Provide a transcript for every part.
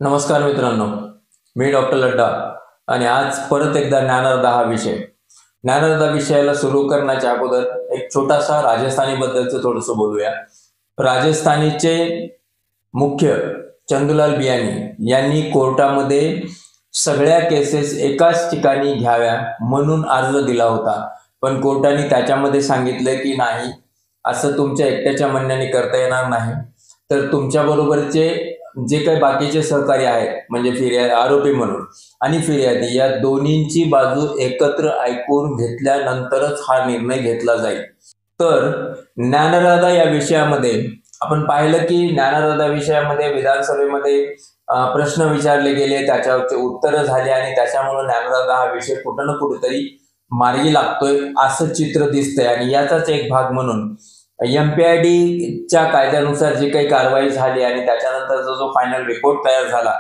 नमस्कार मित्रांनो, मी डॉक्टर लड्डा आणि आज परत एकदा ज्ञानर्धा हा विषय. ज्ञानर्धा विषयाला सुरू करण्याच्या अगोदर एक छोटासा राजस्थानी बद्दलचं थोडंसं बोलूया. राजस्थानीचे मुख्य चंदूलाल बियानी यांनी कोर्टामध्ये सगळ्या केसेस एकाच ठिकाणी घ्याव्या म्हणून अर्ज दिला होता, पण कोर्टाने त्याच्यामध्ये सांगितलं की नाही, असं तुमच्या एकट्याच्या म्हणण्याने करता येणार नाही. तर तुमच्या बरोबरचे जे काही बाकीचे सहकारी आहेत, म्हणजे आरोपी म्हणून आणि फिर्यादी, या दोन्हींची बाजू एकत्र ऐकून घेतल्यानंतरच हा निर्णय घेतला जाईल. तर ज्ञानराधा या विषयामध्ये आपण पाहिलं की ज्ञानराधा विषयामध्ये विधानसभेमध्ये प्रश्न विचारले गेले, त्याच्यावरचे उत्तरं झाले आणि त्याच्यामुळे ज्ञानराधा हा विषय कुठं ना कुठेतरी मार्गी लागतोय असं चित्र दिसतंय. आणि याचाच एक भाग म्हणून MPIDच्या कायद्यानुसार जी काही कारवाई झाली आणि त्याच्यानंतरचा जो फायनल रिपोर्ट तयार झाला,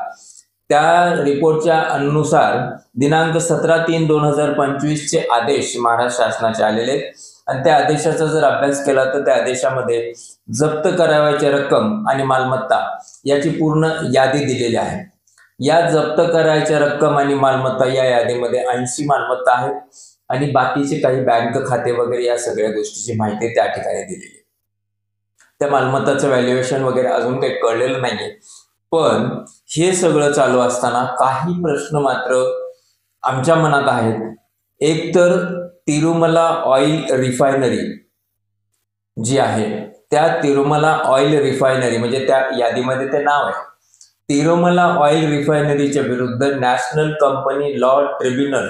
त्या रिपोर्टच्या अनुसार दिनांक 17/3/2025 चे आदेश महाराष्ट्र शासनाचे आलेले आहेत. आणि त्या आदेशाचा जर अभ्यास केला तर त्या आदेशामध्ये जप्त करावयाची रक्कम आणि मालमत्ता याची पूर्ण यादी दिलेली आहे. या जप्त करायच्या रक्कम आणि मालमत्ता या यादीमध्ये 80 मालमत्ता आहेत आणि बाकीचे काही बँक खाते वगैरे या सगळ्या गोष्टीची माहिती त्या ठिकाणी दिलेली आहे. त्या मालमत्ताचं व्हॅल्युएशन वगैरे अजून काही कळलेलं नाहीये. पण हे सगळं चालू असताना काही प्रश्न मात्र आमच्या मनात आहेत. एक तर तिरुमला ऑइल रिफायनरी जी आहे, त्या तिरुमला ऑइल रिफायनरी म्हणजे त्या यादीमध्ये ते नाव आहे, तिरुमला ऑइल रिफायनरीच्या विरुद्ध नॅशनल कंपनी लॉ ट्रिब्युनल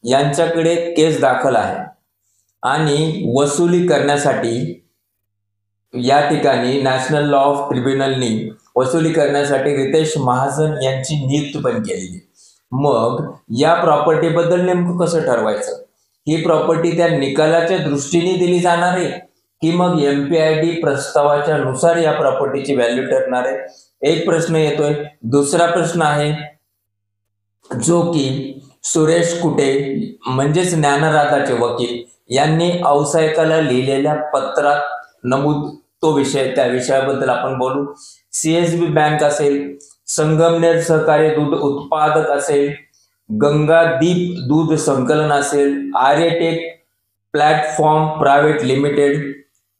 यांच्याकडे केस दाखल आहे आणि वसुली करण्यासाठी या ठिकाणी नॅशनल लॉ ऑफ ट्रिब्युनलनी वसुली करण्यासाठी रितेश महाजन यांची नियुक्ती पण केलेली. मग या प्रॉपर्टी बद्दल नेमकं कसं ठरवायचं? ही प्रॉपर्टी त्या निकालाच्या दृष्टीने दिली जाणार आहे की मग MPID प्रस्तावाच्या नुसार या प्रॉपर्टीची व्हॅल्यू ठरणार आहे? एक प्रश्न येतोय. दुसरा प्रश्न आहे जो की सुरेश कुटे म्हणजेच ज्ञानराधाचे वकील यांनी औसायकाला लिहिलेल्या पत्रात नमूद, तो विषय, त्या विषयाबद्दल आपण बोलू. CSB बँक असेल, संगमनेर सहकारी दूध उत्पादक असेल, गंगादीप दूध संकलन असेल, आर्यटेक प्लॅटफॉर्म प्रायव्हेट लिमिटेड,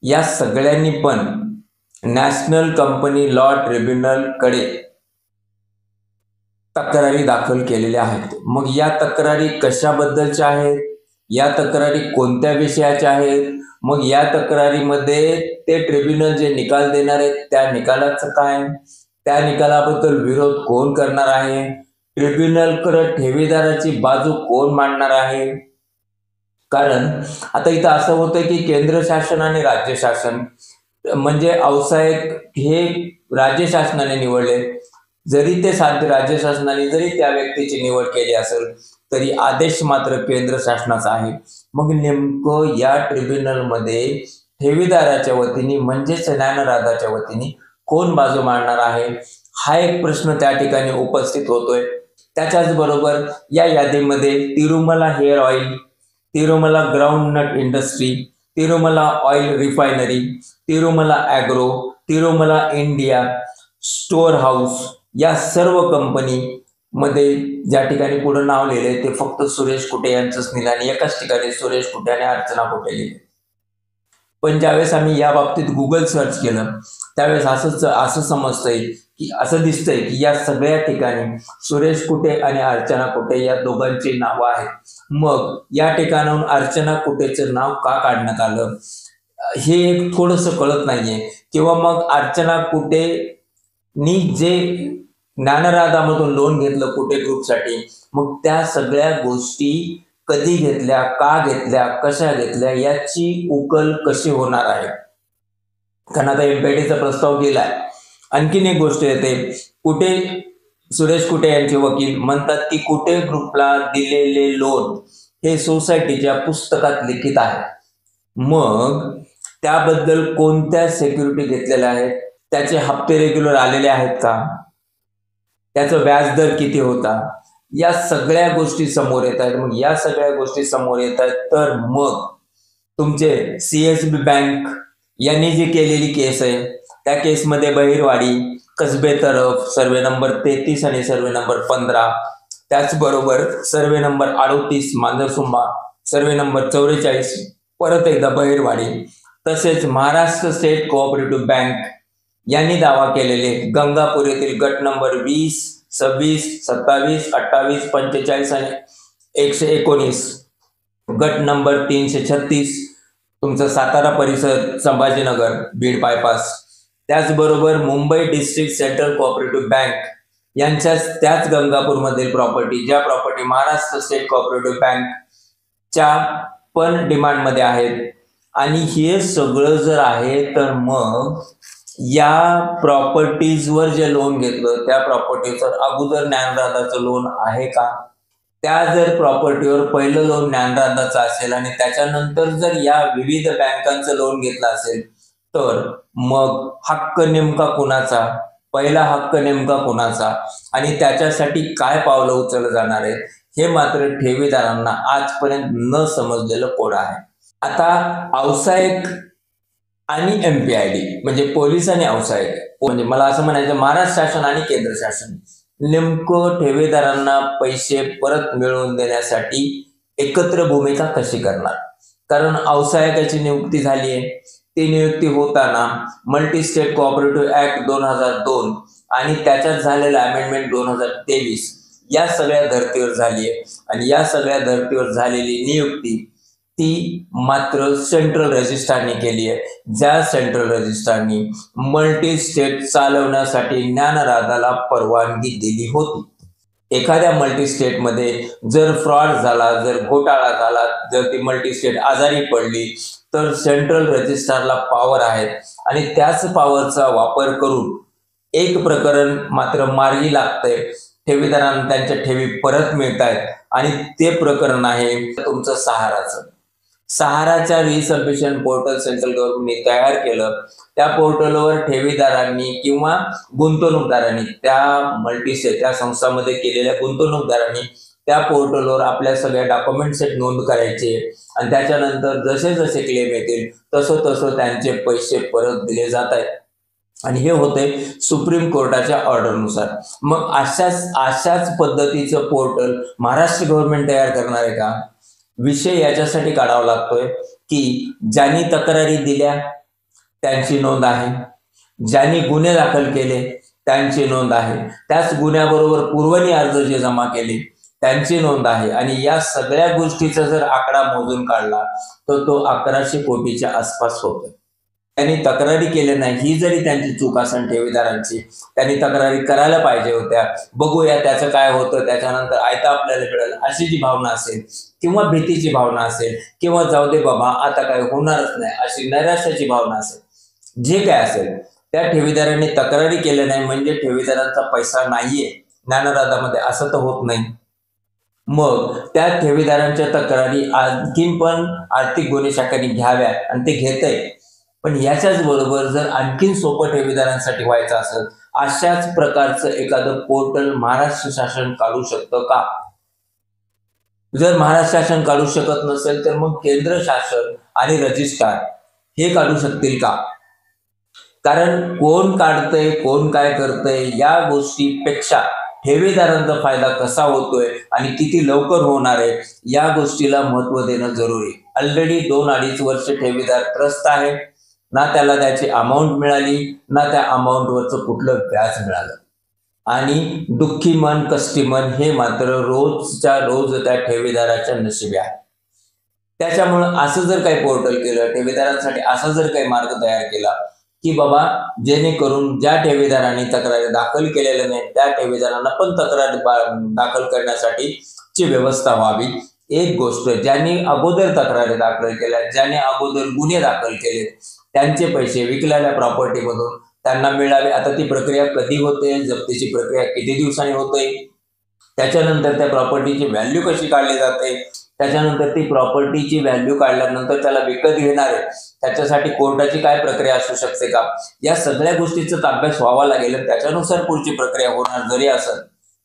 या सगळ्यांनी पण नॅशनल कंपनी लॉ ट्रिब्युनल कडे तक्रारी दाखल केलेल्या आहेत. मग या तक्रारी कशाबद्दलच्या आहेत? या तक्रारी कोणत्या विषयाच्या आहेत? मग या तक्रारीमध्ये ते ट्रिब्युनल जे निकाल देणार आहेत त्या निकालाचं काय? त्या निकालाबद्दल विरोध कोण करणार आहे? ट्रिब्युनलकडे ठेवीदाराची बाजू कोण मांडणार आहे? कारण आता इथं असं होतं की केंद्र शासन आणि राज्य शासन, म्हणजे औसायक हे राज्य शासनाने निवडले, जरी ते राज्य शासनाने जरी त्या व्यक्तीची निवड केली असेल तरी आदेश मात्र केंद्र शासनाचा आहे. मग नेमकं या ट्रिब्युनलमध्ये ठेवीदाराच्या वतीने म्हणजेच ज्ञानराधाच्या वतीने कोण बाजू मांडणार आहे, हा एक प्रश्न त्या ठिकाणी उपस्थित होतोय. त्याच्याच बरोबर या यादीमध्ये Tirumala hair oil, Tirumala groundnut industry, Tirumala oil refinery, Tirumala agro, Tirumala India store house, या सर्व कंपनी मध्ये ज्या ठिकाणी पुढे नाव लिहिले ते फक्त सुरेश कुटे यांचंच लिहिलं आणि एकाच ठिकाणी सुरेश कुटे आणि अर्चना कुटे लिहिले. पण ज्यावेळेस आम्ही या बाबतीत गुगल सर्च केलं त्यावेळेस असं समजतंय की असं दिसतंय की या सगळ्या ठिकाणी सुरेश कुटे आणि अर्चना कुटे या दोघांची नावं आहेत. मग या ठिकाणाहून अर्चना कुटेचं नाव का काढण्यात आलं हे एक थोडंसं कळत नाहीये. किंवा मग अर्चना कुटेनी जे ज्ञानराधामधून लोन घेतलं कुटे ग्रुपसाठी, मग त्या सगळ्या गोष्टी कधी घेतल्या, का घेतल्या, कशा घेतल्या, याची उकल कशी होणार आहे? कारण आता MPIDचा प्रस्ताव गेलाय. आणखीन एक गोष्ट येते, सुरेश कुटे यांचे वकील म्हणतात की कुटे ग्रुपला दिलेले लोन हे सोसायटीच्या पुस्तकात लिखित आहे. मग त्याबद्दल कोणत्या सिक्युरिटी घेतलेल्या आहेत, त्याचे हप्ते रेग्युलर आलेले आहेत का, त्याचा व्याजदर किती होता, या सगळ्या गोष्टी समोर येत आहेत. मग या सगळ्या गोष्टी समोर येत आहेत तर मग तुमचे CSB बँक यांनी जी केलेली केस आहे त्या केसमध्ये बहिरवाडी, कसबे तरफ सर्वे नंबर 33 आणि सर्वे नंबर 15, त्याचबरोबर survey number 38 Manjarsumba, survey number 44 परत एकदा बहिरवाडी, तसेच महाराष्ट्र स्टेट कोऑपरेटिव्ह बँक यांनी दावा केलेले गंगापूर येथील गट नंबर 20, 26, 27, 28, 45 आणि 119, गट नंबर 336 तुमचं सातारा परिसर संभाजीनगर बीड बायपास, त्याचबरोबर Mumbai district central cooperative bank यांच्याच त्याच गंगापूरमधील प्रॉपर्टी, ज्या प्रॉपर्टी महाराष्ट्र स्टेट कोऑपरेटिव्ह बँकच्या पण डिमांडमध्ये आहेत. आणि हे सगळं जर आहे तर मग या प्रॉपर्टीजवर जे लोन घेतलं त्या प्रॉपर्टीवर अगोदर ज्ञानराजाचं लोन आहे का? त्या जर प्रॉपर्टीवर पहिलं लोन ज्ञानराजाचं असेल आणि त्याच्यानंतर जर या विविध बँकांचं लोन घेतलं असेल तर मग हक्क नेमका कुणाचा, पहिला हक्क नेमका कुणाचा आणि त्याच्यासाठी काय पावलं उचललं जाणार आहे हे मात्र ठेवीदारांना आजपर्यंत न समजलेलं कोड आहे. आता व्यावसायिक आणि MPID म्हणजे पोलीस आणि व्यावसायिक, म्हणजे मला असं म्हणायचं महाराष्ट्र शासन आणि केंद्र शासन नेमकं ठेवीदारांना पैसे परत मिळवून देण्यासाठी एकत्र भूमिका कशी करणार? कारण व्यावसायिकाची नियुक्ती झाली आहे, ती नियुक्ती होताना मल्टी स्टेट कोऑपरेटिव्ह ऍक्ट 2002 आणि त्याच्यात झालेलं अमेंडमेंट 2023 या सगळ्या धर्तीवर झाली आहे. आणि या सगळ्या धर्तीवर झालेली नियुक्ती ती मात्र सेंट्रल रजिस्ट्रारने केली आहे, ज्या सेंट्रल रजिस्ट्रारनी मल्टी स्टेट चालवण्यासाठी ज्ञानराजाला परवानगी दिली होती. एखाद्या मल्टी स्टेटमध्ये जर फ्रॉड झाला, जर घोटाळा झाला, जर ती मल्टी स्टेट आजारी पडली तर सेंट्रल रजिस्ट्रारला पॉवर आहे आणि त्याच पॉवरचा वापर करून एक प्रकरण मात्र मार्गी लागतंय, ठेवीदारांना त्यांच्या ठेवी परत मिळत आहेत आणि ते प्रकरण आहे तुमचं सहाराचं. सहाराच्या रिसबमिशन पोर्टल सेंट्रल गव्हर्नमेंटने तयार केलं. त्या पोर्टलवर ठेवीदारांनी किंवा गुंतवणूकदारांनी त्या मल्टीस्टेट त्या संस्थांमध्ये केलेल्या गुंतवणूकदारांनी त्या पोर्टलवर आपल्या सगळ्या डॉक्युमेंट्स नोंद करायचे आणि त्याच्यानंतर जसे जसे क्लेम येतील तसं तसं त्यांचे पैसे परत दिले जात आहेत. आणि हे होते सुप्रीम कोर्टाच्या ऑर्डरनुसार. मग अशाच पद्धतीचं पोर्टल महाराष्ट्र गव्हर्नमेंट तयार करणार आहे का? विषय याच्यासाठी काढावा लागतोय की ज्यांनी तक्रारी दिल्या त्यांची नोंद आहे, ज्यांनी गुन्हे दाखल केले त्यांची नोंद आहे, त्याच गुन्ह्याबरोबर पूर्वनी अर्ज जे जमा केले त्यांची नोंद आहे. आणि या सगळ्या गोष्टीचा जर आकडा मोजून काढला तर तो 1100 कोटीच्या आसपास होतो. त्यांनी तक्रारी केले नाही ही जरी त्यांची चूक असेल ठेवीदारांची, त्यांनी तक्रारी करायला पाहिजे होत्या, बघूया त्याचं काय होतं, त्याच्यानंतर आयता आपल्याला मिळेल अशी जी भावना असेल किंवा भीतीची भावना असेल किंवा जाऊ दे बाबा आता काय होणारच नाही अशी नैराश्याची भावना असेल, जे काय असेल त्या ठेवीदारांनी तक्रारी केले नाही म्हणजे ठेवीदारांचा पैसा नाहीये ज्ञानराजामध्ये असं तर होत नाही. मग त्या ठेवीदारांच्या तक्रारी आणखीन पण आर्थिक गुन्हे शाखेने घ्याव्या आणि ते घेतंय. पण याच्याच बरोबर जर आणखीन सोपं ठेवीदारांसाठी व्हायचं असेल अशाच प्रकारचं एखादं पोर्टल महाराष्ट्र शासन काढू शकतं का? जर महाराष्ट्र शासन काढू शकत नसेल तर मग केंद्र शासन आणि रजिस्ट्रार हे काढू शकतील का? कारण कोण काढतंय कोण काय करतंय या गोष्टीपेक्षा ठेवीदारांचा फायदा कसा होतोय आणि किती लवकर होणार आहे या गोष्टीला महत्त्व देणं जरुरी. ऑलरेडी 2-2.5 वर्ष ठेवीदार त्रस्त आहे, ना त्याला त्याची अमाऊंट मिळाली ना त्या अमाऊंटवरचं कुठलं व्याज मिळालं. आणि दुःखी मन कष्टी मन हे मात्र रोजच्या रोज त्या ठेवीदाराच्या नशिबी आहे. त्याच्यामुळं असं जर काही पोर्टल केलं ठेवीदारांसाठी, असा जर काही मार्ग तयार केला की बाबा जेणेकरून ज्या ठेवीदारांनी तक्रारी दाखल केलेल्या नाही त्या ठेवीदारांना पण तक्रार दाखल करण्यासाठी ची व्यवस्था व्हावी. एक गोष्ट, ज्यांनी अगोदर तक्रारी दाखल केल्या, ज्यांनी अगोदर गुन्हे दाखल केले त्यांचे पैसे विकलेल्या प्रॉपर्टीमधून त्यांना मिळावे. आता ती प्रक्रिया कधी होते, जप्तीची प्रक्रिया किती दिवसांनी होते, त्याच्यानंतर त्या प्रॉपर्टीची व्हॅल्यू कशी काढली जाते, त्याच्यानंतर ती प्रॉपर्टीची व्हॅल्यू काढल्यानंतर त्याला विकत घेणार आहे त्याच्यासाठी कोर्टाची काय प्रक्रिया असू शकते का, या सगळ्या गोष्टीचा अभ्यास व्हावा लागेल. त्याच्यानुसार पुढची प्रक्रिया होणार. जरी असेल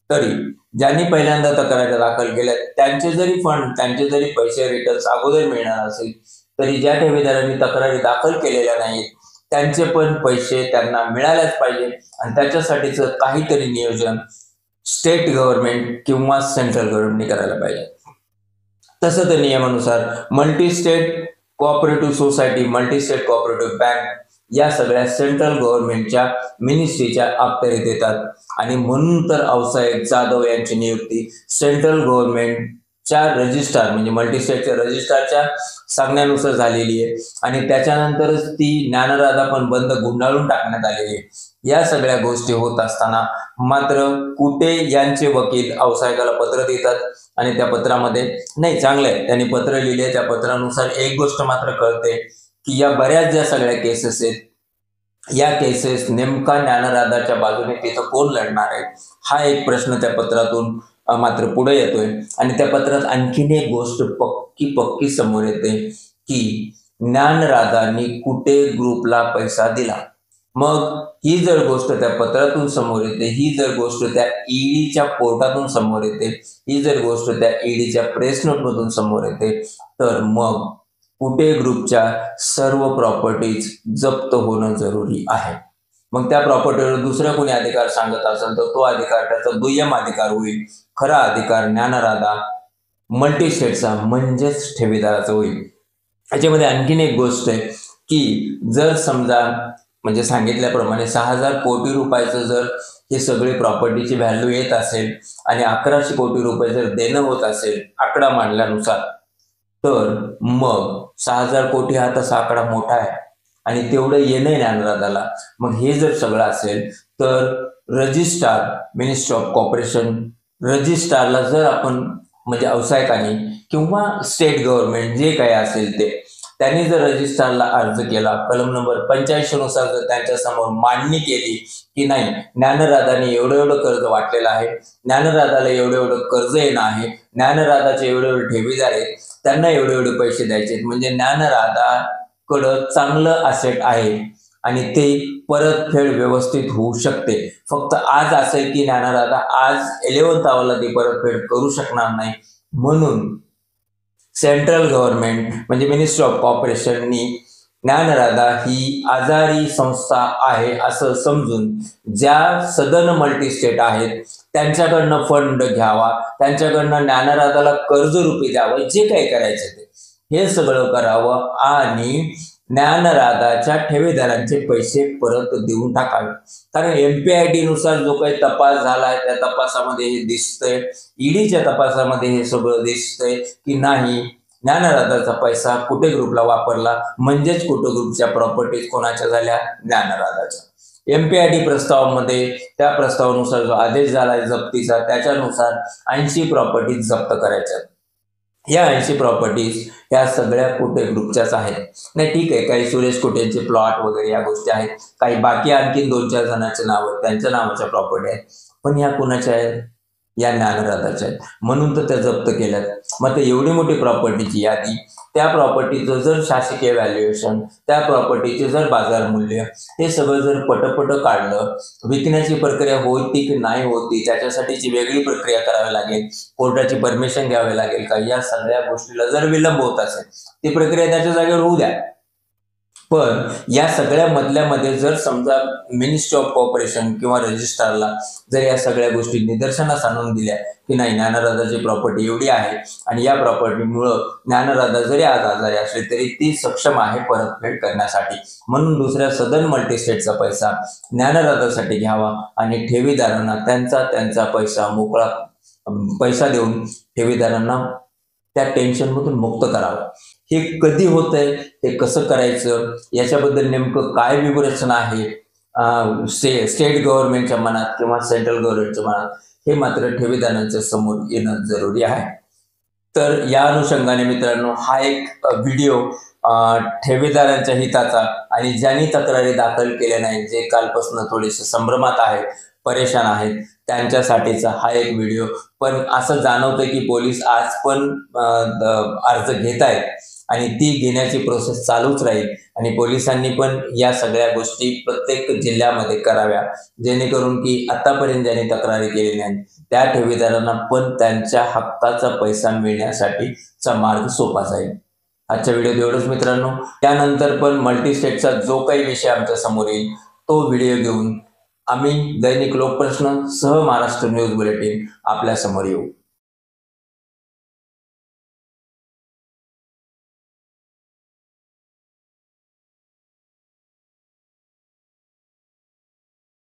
तरी ज्यांनी पहिल्यांदा तक्रारी दाखल केल्या त्यांचे जरी फंड, त्यांचे जरी पैसे रिटर्न्स अगोदर मिळणार असेल तरी ज्या ठेवीदारांनी तक्रारी दाखल केलेल्या नाहीत त्यांचे पण पैसे त्यांना मिळालेच पाहिजे आणि त्याच्यासाठीचं काहीतरी नियोजन स्टेट गव्हर्नमेंट किंवा सेंट्रल गव्हर्नमेंटने करायला पाहिजे. तसं तर नियमानुसार multi state cooperative society, multi state cooperative bank या सगळ्या सेंट्रल गव्हर्नमेंटच्या मिनिस्ट्रीच्या अखत्यारीत येतात आणि म्हणून तर औसाहेब जाधव यांची नियुक्ती सेंट्रल गव्हर्नमेंटच्या रजिस्ट्रार म्हणजे मल्टी स्टेटच्या रजिस्ट्रारच्या सांगण्यानुसार झालेली आहे आणि त्याच्यानंतरच ती ज्ञानराधा पण बंद गुंडाळून टाकण्यात आलेली आहे. या सगळ्या गोष्टी होत असताना मात्र कुटे यांचे वकील औसाहेबाला पत्र देतात आणि त्या पत्रामध्ये नाही चांगलं आहे त्यांनी पत्र लिहिले. त्या पत्रानुसार एक गोष्ट मात्र कळते की या बऱ्याच ज्या सगळ्या केसेस आहेत या केसेस नेमका ज्ञानराधाच्या बाजूने तिथं कोण लढणार आहे हा एक प्रश्न त्या पत्रातून मात्र पुढे येतोय आणि त्या पत्रात आणखीन एक गोष्ट पक्की समोर येते की ज्ञानराधांनी कुटे ग्रुपला पैसा दिला. मग ही जर गोष्ट त्या पत्रातून समोर येते, ही जर गोष्ट त्या ईडीच्या कोर्टातून समोर येते, ही जर गोष्ट त्या ईडीच्या प्रेस नोटमधून समोर येते तर मग कुटे ग्रुपच्या सर्व प्रॉपर्टीज जप्त होणं जरुरी आहे. मग त्या प्रॉपर्टीवर दुसरा कोणी अधिकार सांगत असेल तर तो अधिकार त्याचा दुय्यम अधिकार होईल. खरा अधिकार ज्ञानराधा मल्टी स्टेटचा म्हणजेच ठेवीदाराचा होईल. याच्यामध्ये आणखीन एक गोष्ट आहे की जर समजा म्हणजे सांगितल्याप्रमाणे 6,000 कोटी रुपयाचं जर हे सगळे प्रॉपर्टीची व्हॅल्यू येत असेल आणि 1100 कोटी रुपये जर देणं होत असेल आकडा मांडल्यानुसार तर मग 6,000 कोटी हा तसा आकडा मोठा आहे आणि तेवढं येणं ज्ञानराधाला. मग हे जर सगळं असेल तर रजिस्ट्रार मिनिस्ट्री ऑफ कॉर्पोरेशन रजिस्ट्रारला जर आपण म्हणजे औसाहेबांनी किंवा स्टेट गव्हर्नमेंट जे काही असेल ते त्यांनी जर रजिस्ट्रारला अर्ज केला कलम नंबर 85 नुसार जर त्यांच्या समोर मांडणी केली की नाही ज्ञानराधाने एवढं कर्ज वाटलेलं आहे, ज्ञानराधाला एवढं कर्ज येणं आहे, ज्ञानराधाचे एवढे ठेवीदार आहेत, त्यांना एवढे पैसे द्यायचे म्हणजे ज्ञानराधाकडं चांगलं असेट आहे आणि ते परतफेड व्यवस्थित होऊ शकते. फक्त आज असं आहे की ज्ञानराधा आज 11th आवरला ती परतफेड करू शकणार नाही म्हणून सेंट्रल गव्हर्नमेंट म्हणजे मिनिस्ट्री ऑफ कॉर्पोरेशननी ज्ञानराधा ही आजारी संस्था आहे असं समजून ज्या सदन मल्टी स्टेट आहेत त्यांच्याकडनं फंड घ्यावा, त्यांच्याकडनं ज्ञानराधाला कर्जरूपी द्यावं, जे काही करायचं ते हे सगळं करावं आणि ज्ञानराधाच्या ठेवीदारांचे पैसे परत देऊन टाकावे. कारण MPID नुसार जो काही तपास झालाय त्या तपासामध्ये हे दिसतंय, ईडीच्या तपासामध्ये हे सगळं दिसतंय की नाही ज्ञानराधाचा पैसा कुटे ग्रुपला वापरला म्हणजेच कुटे ग्रुपच्या प्रॉपर्टीज कोणाच्या झाल्या ज्ञानराधाच्या. MPID प्रस्तावामध्ये त्या प्रस्तावानुसार जो आदेश झालाय जप्तीचा त्याच्यानुसार 80 प्रॉपर्टीज जप्त करायच्या. या 80 प्रॉपर्टीज ह्या सगळ्या कुटे ग्रुपच्याच आहेत. नाही ठीक आहे काही सुरेश कुटेंचे प्लॉट वगैरे या गोष्टी आहेत, काही बाकी आणखी 2-4 जणांचे नाव त्यांच्या नावाच्या प्रॉपर्टी आहेत पण ह्या कुणाच्या आहेत या ज्ञानराधाच्या आहेत म्हणून तर त्या जप्त केल्यात. मग ते एवढी मोठी प्रॉपर्टीची यादी त्या प्रॉपर्टीचं जर शासकीय व्हॅल्युएशन त्या प्रॉपर्टीचे जर बाजार मूल्य हे सगळं जर पटपट काढलं विकण्याची प्रक्रिया होती की नाही होती त्याच्यासाठीची वेगळी प्रक्रिया करावी लागेल, कोर्टाची परमिशन घ्यावी लागेल का, या सगळ्या गोष्टीला जर विलंब होत असेल ती प्रक्रिया त्याच्या जागेवर होऊ द्या. पण या सगळ्या मधल्यामध्ये जर समजा मिनिस्ट्री ऑफ कॉर्पोरेशन किंवा रजिस्ट्रारला जर या सगळ्या गोष्टी निदर्शनास आणून दिल्या की नाही ज्ञानराधाची प्रॉपर्टी एवढी आहे आणि या प्रॉपर्टीमुळं ज्ञानराधा जरी आज आजारी असली तरी ती सक्षम आहे परतफेड करण्यासाठी म्हणून दुसऱ्या सदन मल्टीस्टेटचा पैसा ज्ञानराधासाठी घ्यावा आणि ठेवीदारांना त्यांचा पैसा मोकळा पैसा देऊन ठेवीदारांना त्या टेन्शनमधून मुक्त करावं. हे कधी होतंय, हे कसं करायचं, याच्याबद्दल नेमकं काय व्यूहरचना आहे स्टेट गव्हर्नमेंटच्या मनात किंवा सेंट्रल गव्हर्नमेंटच्या मनात हे मात्र ठेवीदारांच्या समोर येणं जरुरी आहे. तर या अनुषंगाने मित्रांनो हा एक व्हिडिओ ठेवीदारांच्या हिताचा आणि ज्यांनी तक्रारी दाखल केल्या नाही जे कालपासून थोडेसे संभ्रमात आहेत परेशान आहेत त्यांच्यासाठीचा हा एक व्हिडिओ. पण असं जाणवतं की पोलीस आज पण अर्ज घेत आहेत आणि ती घेण्याची प्रोसेस चालूच राहील आणि पोलिसांनी पण या सगळ्या गोष्टी प्रत्येक जिल्ह्यामध्ये कराव्या जेणेकरून की आतापर्यंत ज्यांनी तक्रारी केली नाही त्या ठेवीदारांना पण त्यांच्या हक्काचा पैसा मिळण्यासाठीचा मार्ग सोपा जाईल. आजच्या व्हिडिओत एवढंच मित्रांनो. त्यानंतर पण मल्टीस्टेटचा जो काही विषय आमच्या समोर येईल तो व्हिडिओ घेऊन आम्ही दैनिक लोकप्रश्न सह महाराष्ट्र न्यूज बुलेटिन आपल्या समोर येऊ.